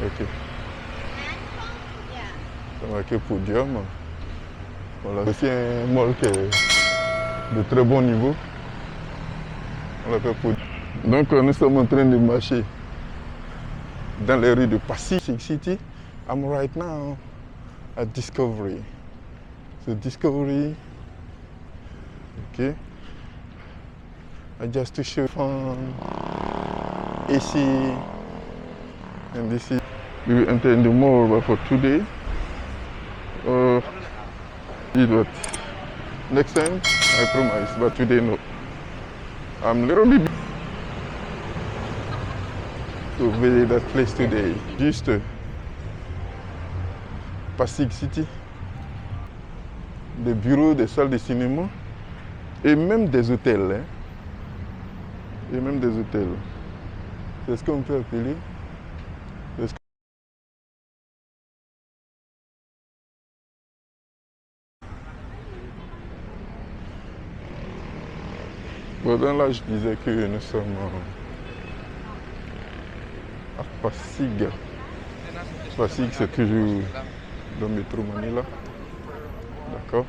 Ok. C'est marqué Podium. Voilà. C'est un mall qui est de très bon niveau. On l'appelle Podium. Donc nous sommes en train de marcher dans les rues de Pasig City. I'm right now at Discovery. So Discovery. Okay. I just to show fun. AC. And this is. We will enter in the mall, but for today. But next time, I promise, but today no. I'm a little bit to visit that place today. Juste Pasig City, des bureaux, des salles de cinéma et même des hôtels. Hein. Et même des hôtels. C'est ce qu'on peut appeler. Bon, là, je disais que nous sommes à Pasig. Pasig, c'est toujours dans le métro Manila. D'accord.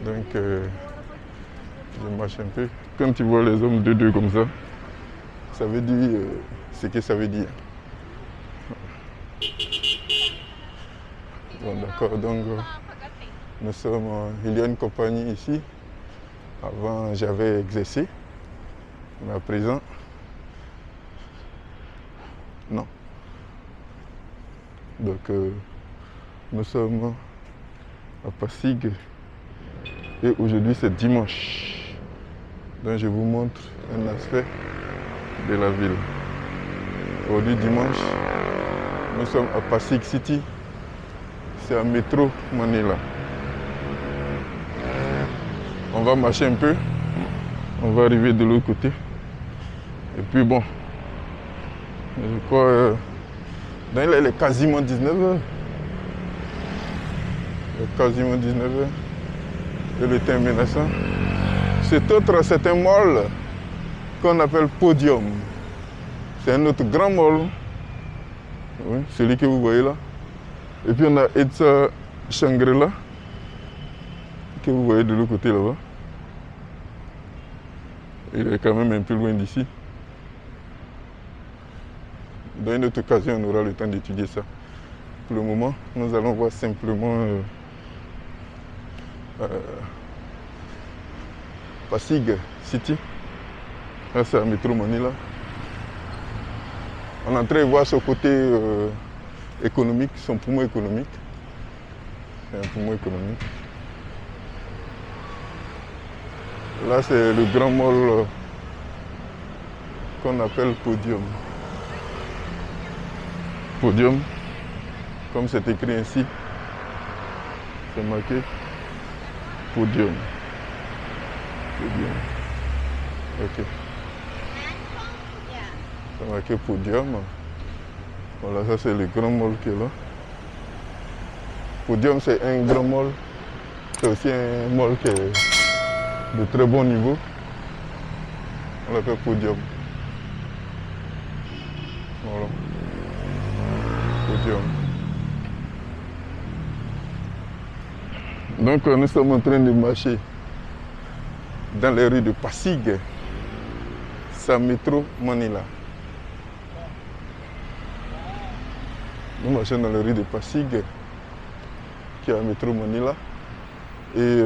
Donc, je marche un peu. Quand tu vois les hommes de deux comme ça veut dire ce que ça veut dire. Bon, d'accord. Donc, nous sommes. Il y a une compagnie ici. Avant, j'avais exercé. Mais à présent, non. Donc, nous sommes à Pasig. Et aujourd'hui, c'est dimanche. Donc, je vous montre un aspect de la ville. Aujourd'hui, dimanche, nous sommes à Pasig City. C'est à métro Manila. On va marcher un peu. On va arriver de l'autre côté. Et puis bon, je crois, là il est quasiment 19h. Il est quasiment 19h. Et le temps est menaçant. Cet autre, c'est un mall qu'on appelle Podium. C'est un autre grand mall. Oui, celui que vous voyez là. Et puis on a Etsa Shangri-La, que vous voyez de l'autre côté là-bas. Il est quand même un peu loin d'ici. Dans une autre occasion, on aura le temps d'étudier ça. Pour le moment, nous allons voir simplement Pasig City. Là, c'est à métro Manila. On est en train de voir ce côté économique, son poumon économique. C'est un poumon économique. Là, c'est le grand mall qu'on appelle Podium. Podium, comme c'est écrit ainsi, c'est marqué Podium. Podium. Ok. C'est marqué Podium. Voilà, ça c'est le grand mall qui est là. Podium, c'est un grand mall. C'est aussi un mall qui est de très bon niveau. On l'appelle Podium. Voilà. Podium. Donc nous sommes en train de marcher dans les rues de Pasig. C'est métro Manila. Nous marchons dans les rues de Pasig, qui est à métro Manila. Et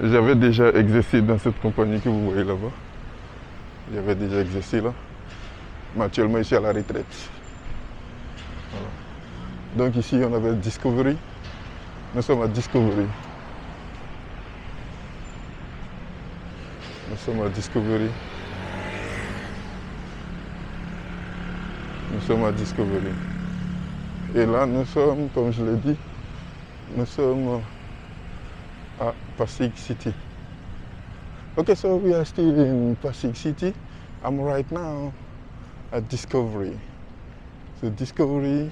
j'avais déjà exercé dans cette compagnie que vous voyez là-bas. J'avais déjà exercé là. Mais actuellement, je suis à la retraite. Voilà. Donc ici, on avait Discovery. Nous sommes à Discovery. Nous sommes à Discovery. Nous sommes à Discovery. Et là, nous sommes, comme je l'ai dit, nous sommes à Pasig City. Okay, so we are still in Pasig City. I'm right now at Discovery. So Discovery,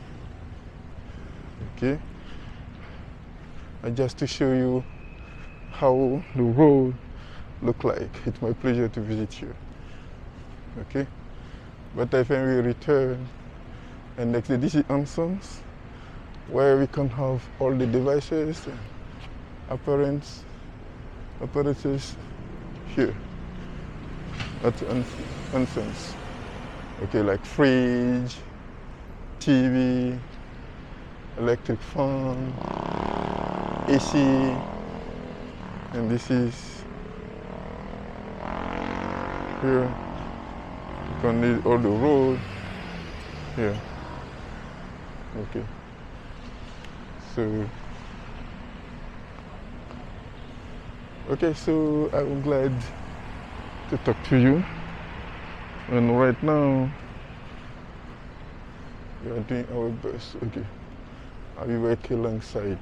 okay. And just to show you how the road look like. It's my pleasure to visit you. Okay. But I think we return and next day this is Ansons, where we can have all the devices and apparatus here at Ansons. Okay, like fridge, TV, electric fan, AC, and this is here. You can need all the road here. Okay. So I'm glad to talk to you. And right now, we are doing our best. Okay. I will work alongside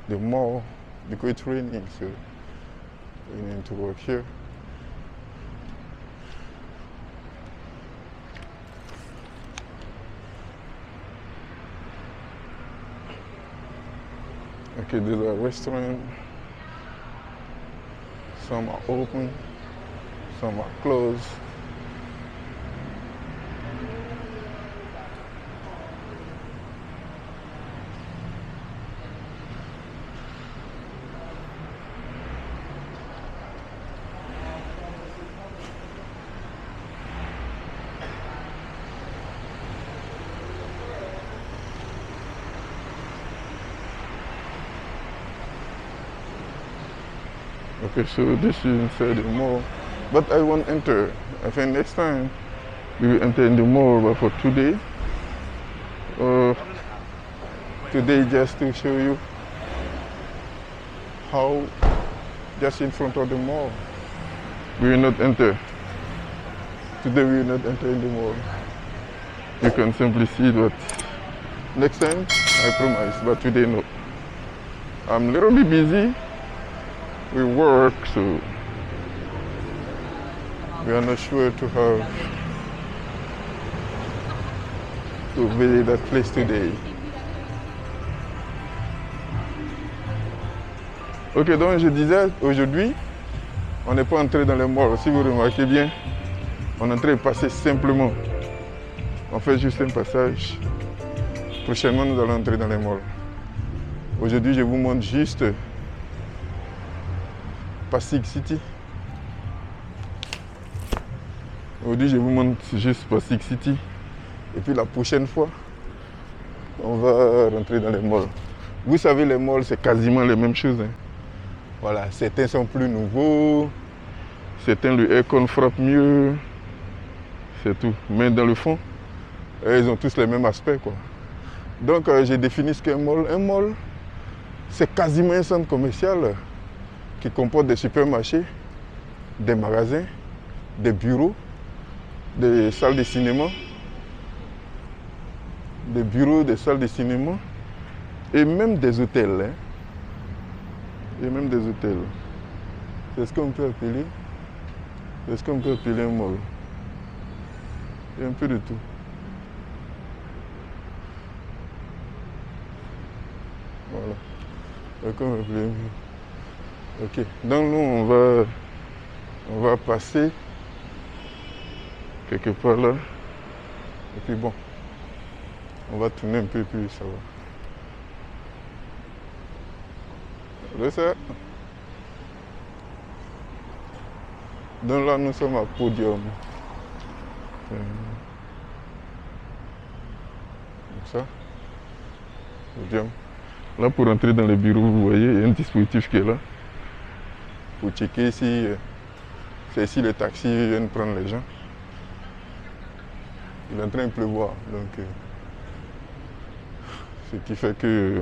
the mall because it's raining, so we need to work here. Okay, these are restaurants. Some are open, some are closed. Okay, so this is inside the mall, but I won't enter. I think next time we will enter in the mall, but for today, just to show you how just in front of the mall, we will not enter. Today we will not enter in the mall. You can simply see it, but next time, I promise, but today no. I'm a little bit busy. We work, so we are not sure to visit that place today. Ok, donc je disais, aujourd'hui, on n'est pas entré dans les malls. Si vous remarquez bien, on est en train de passer simplement. On fait juste un passage. Prochainement, nous allons entrer dans les malls. Aujourd'hui, je vous montre juste Pasig City. Aujourd'hui, je vous montre juste Pasig City. Et puis la prochaine fois, on va rentrer dans les malls. Vous savez, les malls, c'est quasiment les mêmes choses. Hein. Voilà, certains sont plus nouveaux, certains le aircon frappe mieux, c'est tout. Mais dans le fond, ils ont tous les mêmes aspects, quoi. Donc, j'ai défini ce qu'est un mall. Un mall, c'est quasiment un centre commercial qui comporte des supermarchés, des magasins, des bureaux, des salles de cinéma, des bureaux, des salles de cinéma et même des hôtels. Hein. Et même des hôtels. C'est ce qu'on peut appeler, un mall. Il y a un peu de tout. Voilà. C'est comme appeler un mall. Ok, donc nous on va passer quelque part là. Et puis bon, on va tourner un peu plus, ça va. C'est ça. Donc là nous sommes à Podium. Comme ça. Podium. Là pour entrer dans le bureau, vous voyez, il y a un dispositif qui est là. Pour checker si c'est ici les taxis viennent prendre les gens. Il est en train de pleuvoir, donc ce qui fait que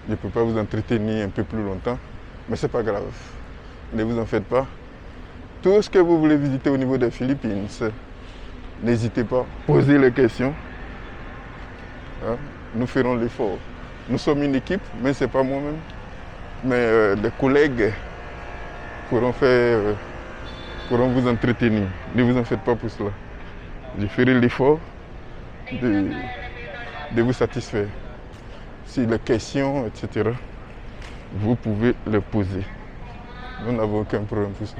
je ne peux pas vous entretenir un peu plus longtemps, mais c'est pas grave. Ne vous en faites pas. Tout ce que vous voulez visiter au niveau des Philippines, n'hésitez pas, posez les questions. Hein? Nous ferons l'effort. Nous sommes une équipe, mais ce n'est pas moi-même. Mais des collègues pourront vous entretenir. Ne vous en faites pas pour cela. Je ferai l'effort de vous satisfaire. Si les questions, etc., vous pouvez les poser. Nous n'avons aucun problème pour ça.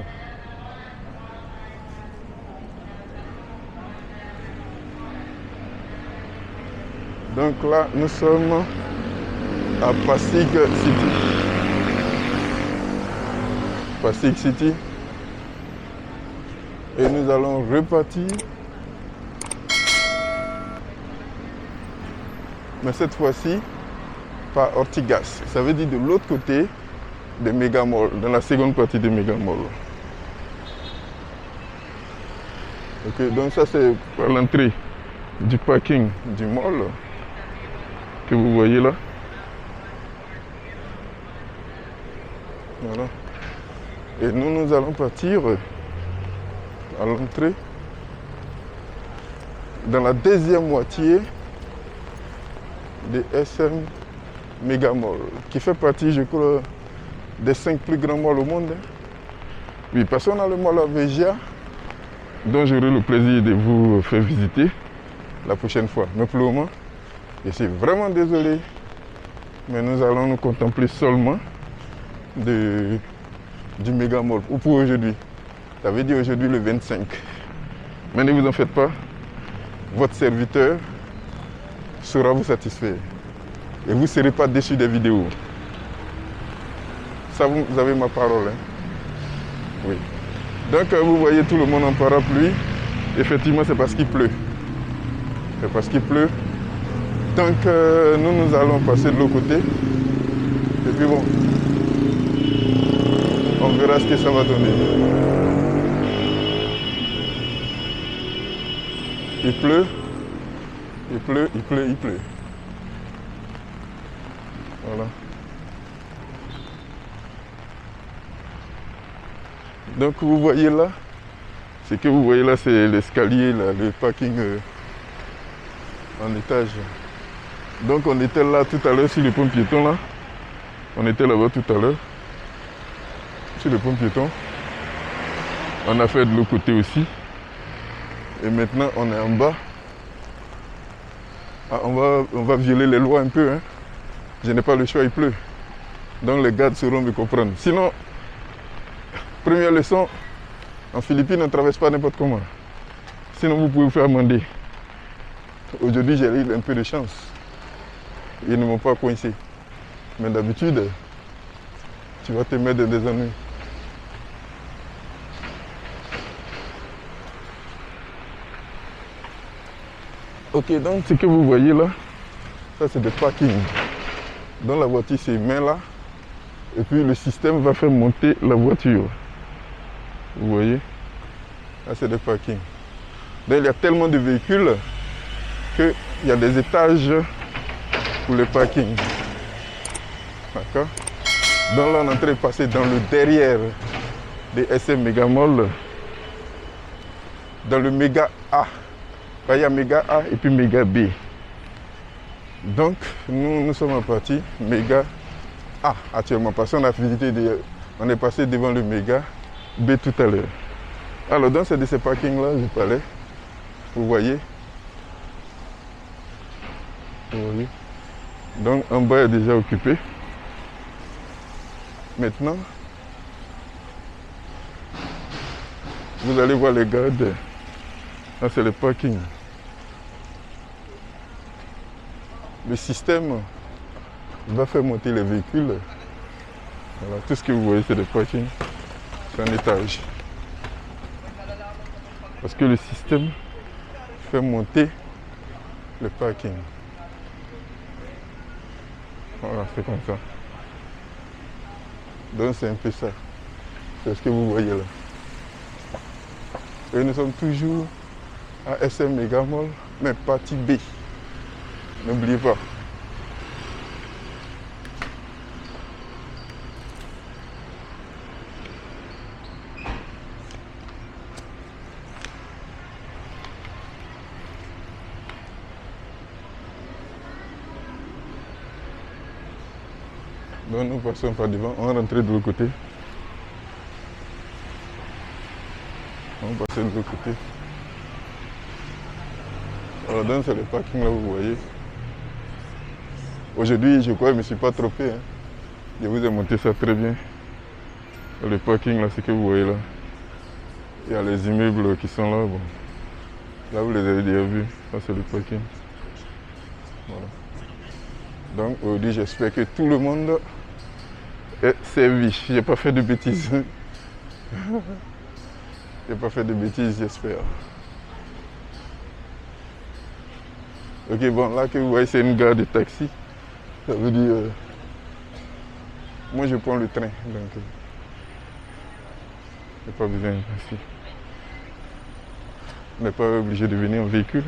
Donc là, nous sommes à Pasig City. Pasig City. Et nous allons repartir. Mais cette fois-ci, par Ortigas. Ça veut dire de l'autre côté des méga-malls, dans la seconde partie des méga-malls. Ok, donc ça c'est à l'entrée du parking du mall que vous voyez là. Voilà. Et nous allons partir à l'entrée dans la deuxième moitié des SM Mega Mall, qui fait partie, je crois, des 5 plus grands malls au monde. Oui, parce qu'on a le mall Avegia, dont j'aurai le plaisir de vous faire visiter la prochaine fois. Mais pour le moment, je suis vraiment désolé, mais nous allons nous contempler seulement du Mega Mall, ou pour aujourd'hui. Ça veut dire aujourd'hui le 25. Mais ne vous en faites pas, votre serviteur saura vous satisfaire. Et vous ne serez pas déçus des vidéos. Ça, vous avez ma parole. Hein? Oui. Donc, vous voyez tout le monde en parapluie. Effectivement, c'est parce qu'il pleut. C'est parce qu'il pleut. Donc, nous allons passer de l'autre côté. Et puis bon, on verra ce que ça va donner. Il pleut. Il pleut, il pleut, il pleut. Voilà. Donc vous voyez là, ce que vous voyez là, c'est l'escalier, le parking en étage. Donc on était là tout à l'heure sur le pont piéton là. On était là-bas tout à l'heure. Sur le pont piéton. On a fait de l'autre côté aussi. Et maintenant on est en bas. Ah, on va violer les lois un peu. Hein. Je n'ai pas le choix, il pleut. Donc les gardes sauront me comprendre. Sinon, première leçon, en Philippines, on ne traverse pas n'importe comment. Sinon, vous pouvez vous faire amender. Aujourd'hui, j'ai eu un peu de chance. Ils ne m'ont pas coincé. Mais d'habitude, tu vas te mettre dans des ennuis. Ok, donc ce que vous voyez là, ça c'est des parkings. Donc la voiture se met là, et puis le système va faire monter la voiture. Vous voyez? Là c'est des parkings. Donc il y a tellement de véhicules qu'il y a des étages pour les parkings. D'accord? Donc là on est en train de passer dans le derrière des SM Mega Mall, dans le Méga A. Il y a Méga A et puis Méga B. Donc, nous sommes en partie Méga A actuellement, parce qu'on a visité, on est passé devant le Méga B tout à l'heure. Alors, dans ces parkings-là, je parlais, vous voyez. Vous voyez. Donc, en bas est déjà occupé. Maintenant, vous allez voir les gardes. Là, c'est le parking. Le système va faire monter les véhicules. Voilà, tout ce que vous voyez, c'est des parkings. C'est un étage. Parce que le système fait monter le parking. Voilà, c'est comme ça. Donc c'est un peu ça. C'est ce que vous voyez là. Et nous sommes toujours à SM Mega Mall, mais partie B. N'oubliez pas. Donc nous passons par devant, on rentre de l'autre côté. On va passer de l'autre côté. Alors donc c'est le parking là, vous voyez. Aujourd'hui, je crois que je ne me suis pas trompé. Hein. Je vous ai monté ça très bien. Le parking là, c'est que vous voyez là. Il y a les immeubles qui sont là. Bon. Là, vous les avez déjà vus. Ça, c'est le parking. Voilà. Donc aujourd'hui, j'espère que tout le monde est servi. J'ai pas fait de bêtises. J'ai pas fait de bêtises, j'espère. Ok, bon, là que vous voyez, c'est une gare de taxi. Ça veut dire... moi, je prends le train, donc... j'ai pas besoin ici. On n'est pas obligé de venir en véhicule.